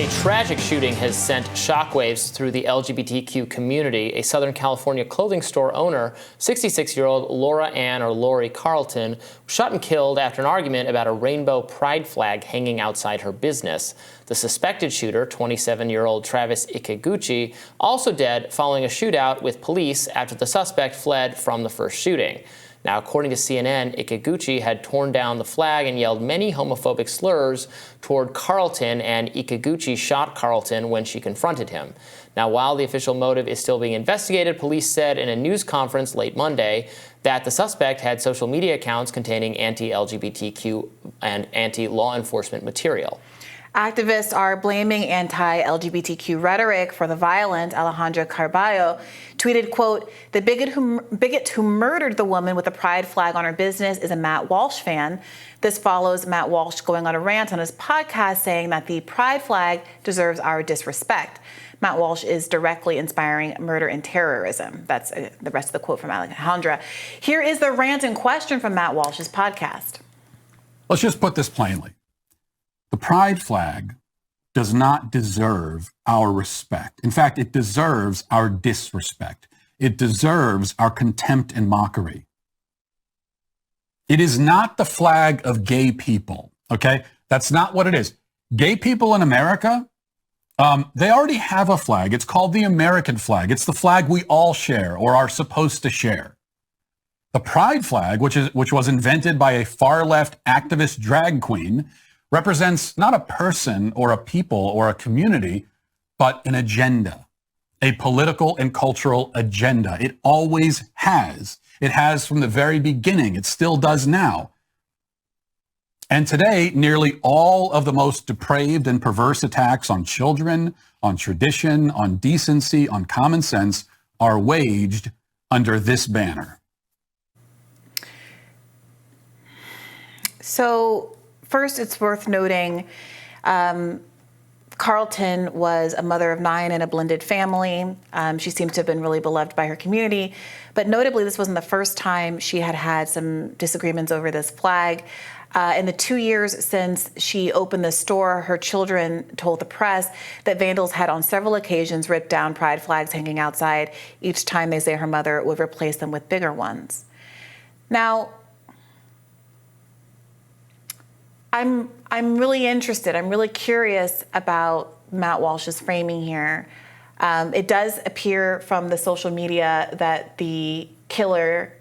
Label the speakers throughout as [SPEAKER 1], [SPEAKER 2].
[SPEAKER 1] A tragic shooting has sent shockwaves through the LGBTQ community. A Southern California clothing store owner, 66-year-old Laura Ann or Lori Carlton, was shot and killed after an argument about a rainbow pride flag hanging outside her business. The suspected shooter, 27-year-old Travis Ikeguchi, also dead following a shootout with police after the suspect fled from the first shooting. Now, according to CNN, Ikeguchi had torn down the flag and yelled many homophobic slurs toward Carlton, and Ikeguchi shot Carlton when she confronted him. Now, while the official motive is still being investigated, police said in a news conference late Monday that the suspect had social media accounts containing anti-LGBTQ and anti-law enforcement material.
[SPEAKER 2] Activists are blaming anti-LGBTQ rhetoric for the violence. Alejandra Carballo tweeted, quote, "The bigot who murdered the woman with a pride flag on her business is a Matt Walsh fan." This follows Matt Walsh going on a rant on his podcast saying that the pride flag deserves our disrespect. Matt Walsh is directly inspiring murder and terrorism. That's the rest of the quote from Alejandra. Here is the rant in question from Matt Walsh's podcast.
[SPEAKER 3] Let's just put this plainly. The pride flag does not deserve our respect. In fact, it deserves our disrespect. It deserves our contempt and mockery. It is not the flag of gay people, okay? That's not what it is. Gay people in America, they already have a flag. It's called the American flag. It's the flag we all share or are supposed to share. The pride flag, which was invented by a far-left activist drag queen, represents not a person or a people or a community, but an agenda, a political and cultural agenda. It always has. It has from the very beginning. It still does now. And today, nearly all of the most depraved and perverse attacks on children, on tradition, on decency, on common sense are waged under this banner.
[SPEAKER 2] So, first, it's worth noting Carlton was a mother of 9 in a blended family. She seems to have been really beloved by her community. But notably, this wasn't the first time she had had some disagreements over this flag. In the 2 years since she opened the store, her children told the press that vandals had on several occasions ripped down pride flags hanging outside. Each time they say her mother would replace them with bigger ones. Now, I'm really interested. I'm really curious about Matt Walsh's framing here. It does appear from the social media that the killer,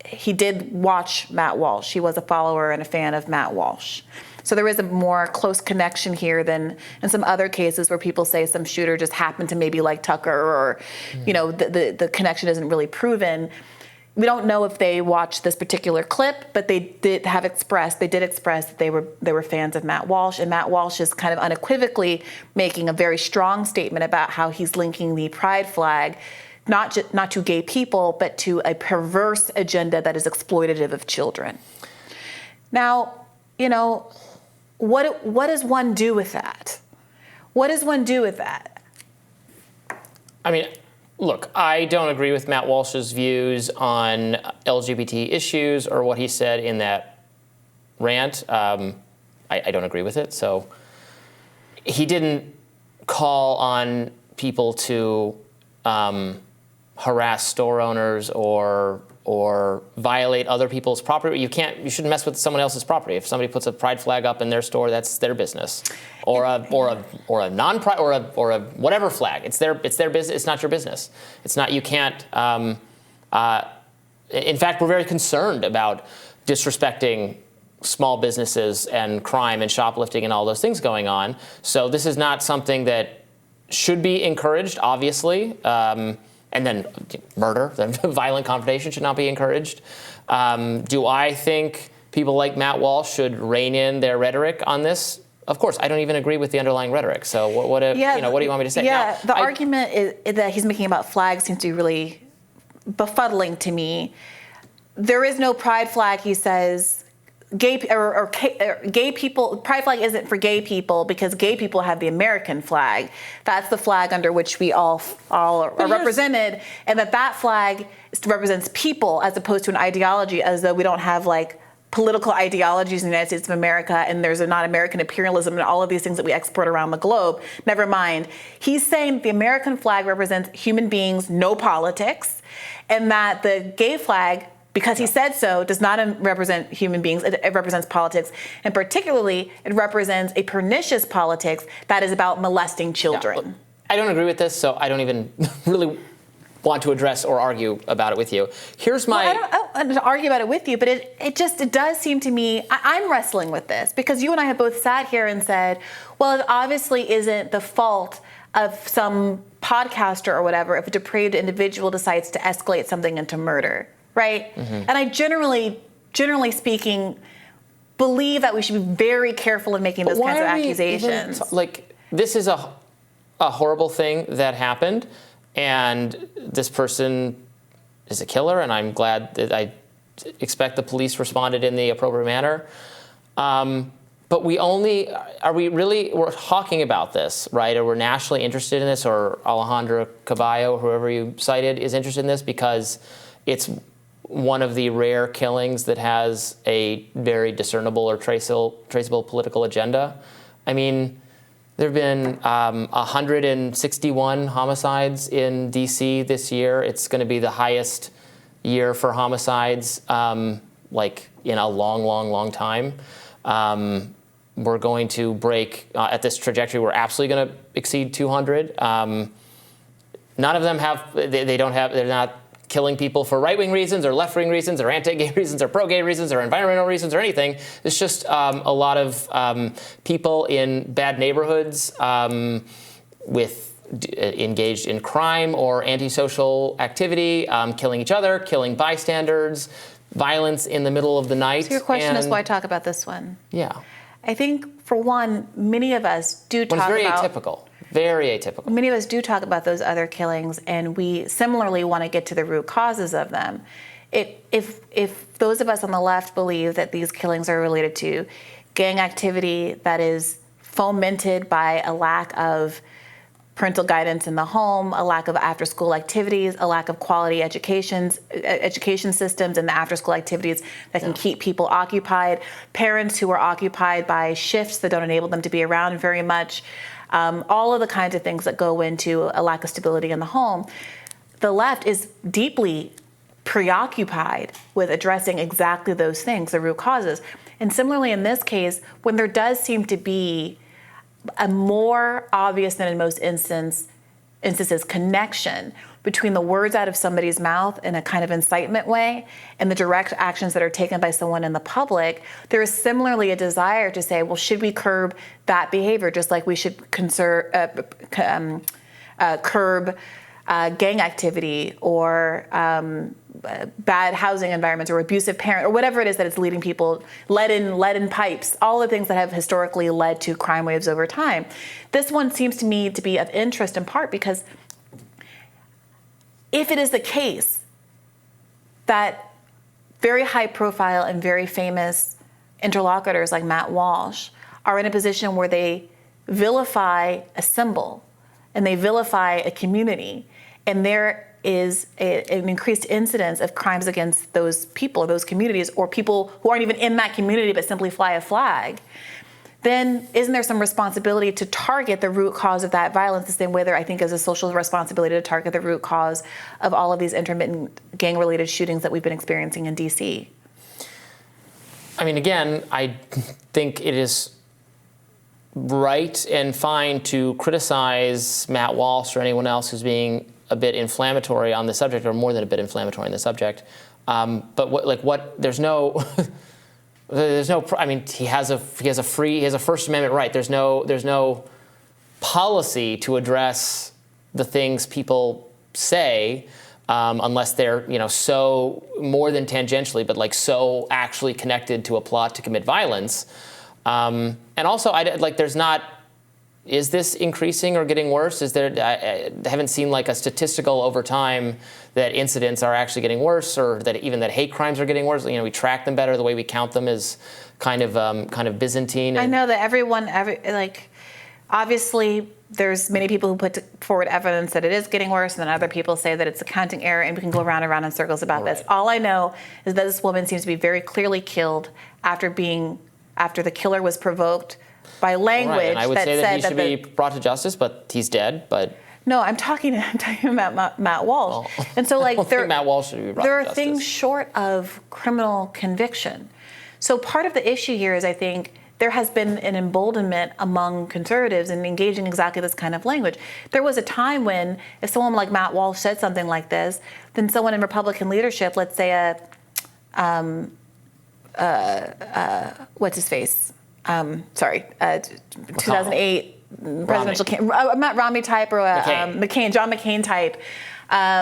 [SPEAKER 2] he did watch Matt Walsh. He was a follower and a fan of Matt Walsh. So there is a more close connection here than in some other cases where people say some shooter just happened to maybe like Tucker or, you know, the connection isn't really proven. We don't know if they watched this particular clip, but they did express that they were fans of Matt Walsh, and Matt Walsh is kind of unequivocally making a very strong statement about how he's linking the pride flag not to gay people, but to a perverse agenda that is exploitative of children. Now, you know, what does one do with that? What does one do with that?
[SPEAKER 1] I mean, look, I don't agree with Matt Walsh's views on LGBT issues or what he said in that rant. I don't agree with it. So he didn't call on people to harass store owners or violate other people's property. You shouldn't mess with someone else's property. If somebody puts a pride flag up in their store, that's their business. Or a non-pride or a whatever flag. It's their business. It's not your business. It's not. You can't. In fact, we're very concerned about disrespecting small businesses and crime and shoplifting and all those things going on. So this is not something that should be encouraged, obviously. And then murder, violent confrontation should not be encouraged. Do I think people like Matt Walsh should rein in their rhetoric on this? Of course, I don't even agree with the underlying rhetoric. So what do you want me to say?
[SPEAKER 2] Yeah, now, the argument that he's making about flags seems to be really befuddling to me. There is no pride flag, he says. Gay people, pride flag isn't for gay people because gay people have the American flag. That's the flag under which we all are represented, and that flag represents people as opposed to an ideology, as though we don't have like political ideologies in the United States of America, and there's a non-American imperialism and all of these things that we export around the globe. Never mind. He's saying the American flag represents human beings, no politics, and that the gay flag, because he said so, does not represent human beings. It represents politics. And particularly, it represents a pernicious politics that is about molesting children.
[SPEAKER 1] Yeah, I don't agree with this, so I don't even really want to address or argue about it with you. Here's my...
[SPEAKER 2] Well, I don't argue about it with you, but it does seem to me, I'm wrestling with this, because you and I have both sat here and said, well, it obviously isn't the fault of some podcaster or whatever if a depraved individual decides to escalate something into murder, right? Mm-hmm. And I generally speaking, believe that we should be very careful in making those kinds of accusations.
[SPEAKER 1] This is a horrible thing that happened. And this person is a killer, and I'm glad that I expect the police responded in the appropriate manner. But we're talking about this, right? Or we're nationally interested in this, or Alejandra Caballo, whoever you cited, is interested in this because it's one of the rare killings that has a very discernible or traceable political agenda. I mean, there have been 161 homicides in D.C. this year. It's going to be the highest year for homicides, in a long, long, long time. We're going to break, at this trajectory, we're absolutely going to exceed 200. None of them they're not killing people for right-wing reasons or left-wing reasons or anti-gay reasons or pro-gay reasons or environmental reasons or anything. It's just a lot of people in bad neighborhoods engaged in crime or antisocial activity, killing each other, killing bystanders, violence in the middle of the night.
[SPEAKER 2] So your question is why talk about this one?
[SPEAKER 1] Yeah.
[SPEAKER 2] I think, for one, many of us do talk about...
[SPEAKER 1] It's very atypical. Very atypical.
[SPEAKER 2] Many of us do talk about those other killings, and we similarly want to get to the root causes of them. If those of us on the left believe that these killings are related to gang activity that is fomented by a lack of parental guidance in the home, a lack of after-school activities, a lack of quality education systems and the after-school activities that can keep people occupied, parents who are occupied by shifts that don't enable them to be around very much, all of the kinds of things that go into a lack of stability in the home. The left is deeply preoccupied with addressing exactly those things, the root causes. And similarly in this case, when there does seem to be a more obvious than in most instances connection between the words out of somebody's mouth in a kind of incitement way and the direct actions that are taken by someone in the public, there is similarly a desire to say, well, should we curb that behavior just like we should curb gang activity or bad housing environments or abusive parent or whatever it is that is leading people, lead in pipes, all the things that have historically led to crime waves over time. This one seems to me to be of interest in part because if it is the case that very high profile and very famous interlocutors like Matt Walsh are in a position where they vilify a symbol and they vilify a community, and there is an increased incidence of crimes against those people, those communities, or people who aren't even in that community but simply fly a flag, then isn't there some responsibility to target the root cause of that violence the same way there, I think, is a social responsibility to target the root cause of all of these intermittent gang-related shootings that we've been experiencing in D.C.?
[SPEAKER 1] I mean, again, I think it is right and fine to criticize Matt Walsh or anyone else who's being a bit inflammatory on the subject, or more than a bit inflammatory on the subject. But there's no, I mean, he has a First Amendment right. There's no policy to address the things people say, unless they're, so more than tangentially, but so actually connected to a plot to commit violence. And also, there's not. Is this increasing or getting worse? I haven't seen a statistical over time that incidents are actually getting worse, or that even that hate crimes are getting worse. We track them better. The way we count them is kind of Byzantine.
[SPEAKER 2] I know that obviously There's many people who put forward evidence that it is getting worse, and then other people say that it's a counting error, and we can go round and round in circles about this. All I know is that this woman seems to be very clearly killed after the killer was provoked by language
[SPEAKER 1] And I would
[SPEAKER 2] that
[SPEAKER 1] say
[SPEAKER 2] said
[SPEAKER 1] that he should be brought to justice, but he's dead. But
[SPEAKER 2] no, I'm talking about Matt Walsh.
[SPEAKER 1] Well,
[SPEAKER 2] and so, like,
[SPEAKER 1] Matt Walsh should be brought
[SPEAKER 2] there
[SPEAKER 1] to
[SPEAKER 2] are
[SPEAKER 1] justice.
[SPEAKER 2] things short of criminal conviction. So part of the issue here is, I think, there has been an emboldenment among conservatives in engaging exactly this kind of language. There was a time when if someone like Matt Walsh said something like this, then someone in Republican leadership, let's say what's his face? 2008 presidential Romney type or John McCain type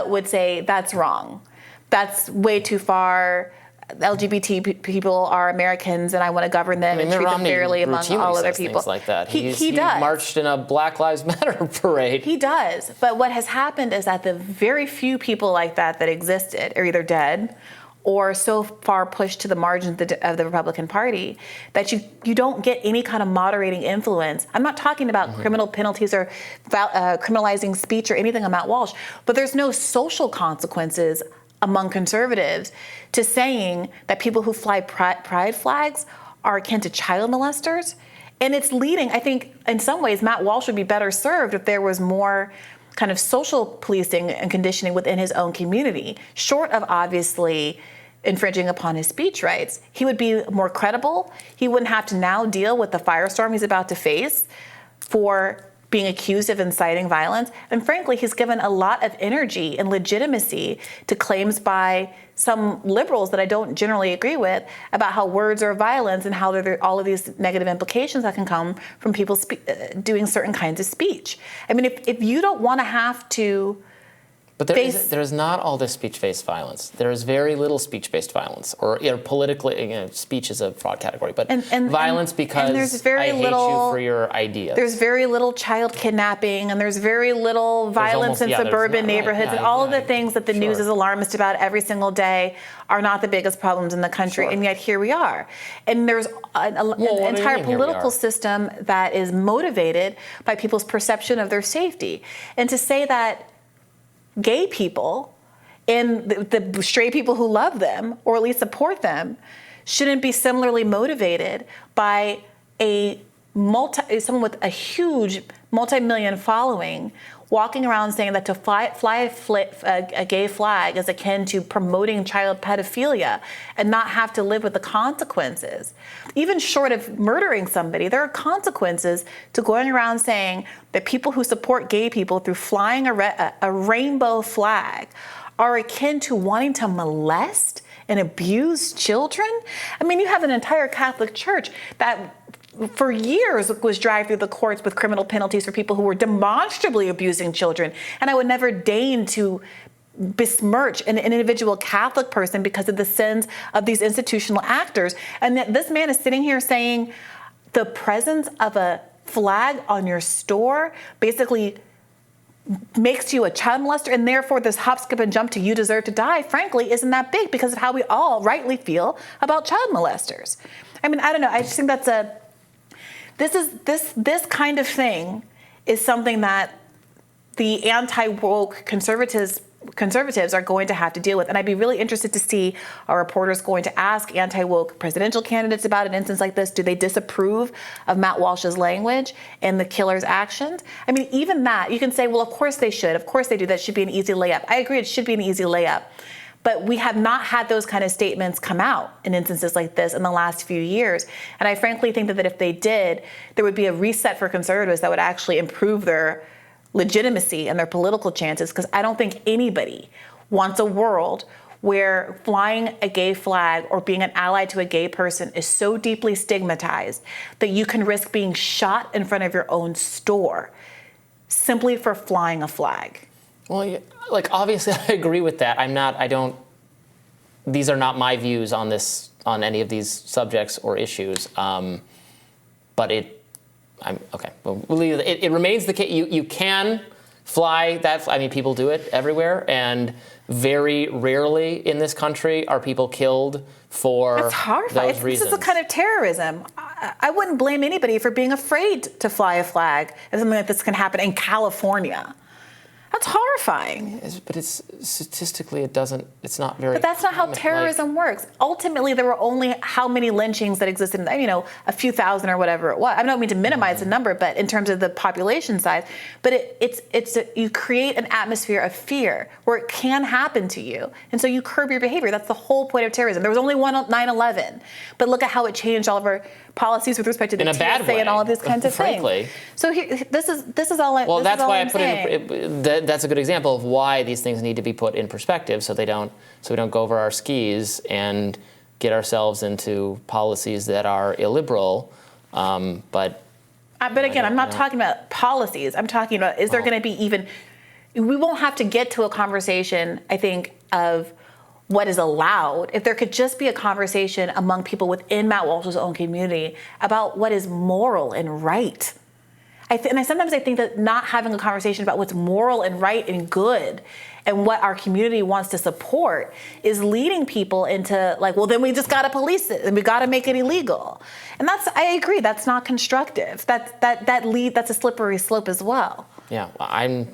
[SPEAKER 2] would say that's wrong. That's way too far. LGBT people are Americans, and I want to govern them and treat them fairly among all other people.
[SPEAKER 1] Things like that.
[SPEAKER 2] He
[SPEAKER 1] He
[SPEAKER 2] does.
[SPEAKER 1] marched in a Black Lives Matter parade.
[SPEAKER 2] He does. But what has happened is that the very few people like that existed are either dead or so far pushed to the margins of the Republican Party that you don't get any kind of moderating influence. I'm not talking about criminal penalties or criminalizing speech or anything on Matt Walsh, but there's no social consequences among conservatives to saying that people who fly pride flags are akin to child molesters. And it's leading, I think, in some ways, Matt Walsh would be better served if there was more kind of social policing and conditioning within his own community, short of obviously infringing upon his speech rights. He would be more credible. He wouldn't have to now deal with the firestorm he's about to face for being accused of inciting violence. And frankly, he's given a lot of energy and legitimacy to claims by some liberals that I don't generally agree with about how words are violence and how there are all of these negative implications that can come from people doing certain kinds of speech. I mean, if you don't want to have to
[SPEAKER 1] But there is not all this speech-based violence. There is very little speech-based violence, or politically, speech is a broad category, but violence because
[SPEAKER 2] there's very
[SPEAKER 1] I hate you for your ideas.
[SPEAKER 2] There's very little child kidnapping, and there's very little violence in suburban neighborhoods, and all of the things that the news is alarmist about every single day are not the biggest problems in the country, and yet here we are. And there's an entire political system that is motivated by people's perception of their safety. And to say that gay people and the straight people who love them, or at least support them, shouldn't be similarly motivated by someone with a huge multi-million following walking around saying that to fly a gay flag is akin to promoting child pedophilia and not have to live with the consequences. Even short of murdering somebody, there are consequences to going around saying that people who support gay people through flying a rainbow flag are akin to wanting to molest and abuse children. I mean, you have an entire Catholic Church that for years was dragged through the courts with criminal penalties for people who were demonstrably abusing children. And I would never deign to besmirch an individual Catholic person because of the sins of these institutional actors. And that this man is sitting here saying the presence of a flag on your store basically makes you a child molester, and therefore this hop, skip, and jump to you deserve to die, frankly, isn't that big because of how we all rightly feel about child molesters. I mean, I don't know. I just think that's this kind of thing is something that the anti-woke conservatives are going to have to deal with. And I'd be really interested to see our reporters going to ask anti-woke presidential candidates about an instance like this. Do they disapprove of Matt Walsh's language and the killer's actions? I mean, even that, you can say, well, of course they should. Of course they do. That should be an easy layup. I agree, it should be an easy layup. But we have not had those kind of statements come out in instances like this in the last few years. And I frankly think that if they did, there would be a reset for conservatives that would actually improve their legitimacy and their political chances, because I don't think anybody wants a world where flying a gay flag or being an ally to a gay person is so deeply stigmatized that you can risk being shot in front of your own store simply for flying a flag.
[SPEAKER 1] Well, like, obviously I agree with that. These are not my views on any of these subjects or issues. But okay. Well, it remains the case. You can fly that. I mean, people do it everywhere, and very rarely in this country are people killed for
[SPEAKER 2] That's horrifying.
[SPEAKER 1] those reasons.
[SPEAKER 2] This is a kind of terrorism. I wouldn't blame anybody for being afraid to fly a flag if something like this can happen in California. That's horrifying.
[SPEAKER 1] But it's statistically, it's not very.
[SPEAKER 2] But that's not how terrorism works. Ultimately, there were only how many lynchings that existed, a few thousand or whatever it was. I don't mean to minimize the number, but in terms of the population size, but you create an atmosphere of fear where it can happen to you. And so you curb your behavior. That's the whole point of terrorism. There was only one 9/11, but look at how it changed all of our policies with respect to the TSA and all of these kinds of
[SPEAKER 1] frankly.
[SPEAKER 2] things. So this is all.
[SPEAKER 1] Well, that's why I put
[SPEAKER 2] in.
[SPEAKER 1] That's a good example of why these things need to be put in perspective, so we don't go over our skis and get ourselves into policies that are illiberal. But
[SPEAKER 2] again, I'm not talking about policies. I'm talking about, is there going to be even? We won't have to get to a conversation, I think, of what is allowed. If there could just be a conversation among people within Matt Walsh's own community about what is moral and right. Sometimes I think that not having a conversation about what's moral and right and good and what our community wants to support is leading people into then we just got to police it and we got to make it illegal. And I agree, that's not constructive. That's a slippery slope as well.
[SPEAKER 1] Yeah, I'm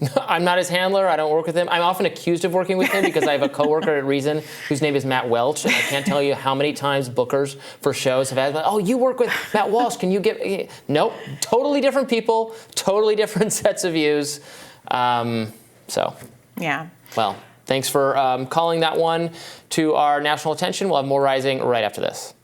[SPEAKER 1] not his handler. I don't work with him. I'm often accused of working with him because I have a coworker at Reason whose name is Matt Welch, and I can't tell you how many times bookers for shows have asked, "Oh, you work with Matt Walsh? Can you get?" Nope, totally different people, totally different sets of views.
[SPEAKER 2] Yeah.
[SPEAKER 1] Well, thanks for calling that one to our national attention. We'll have more Rising right after this.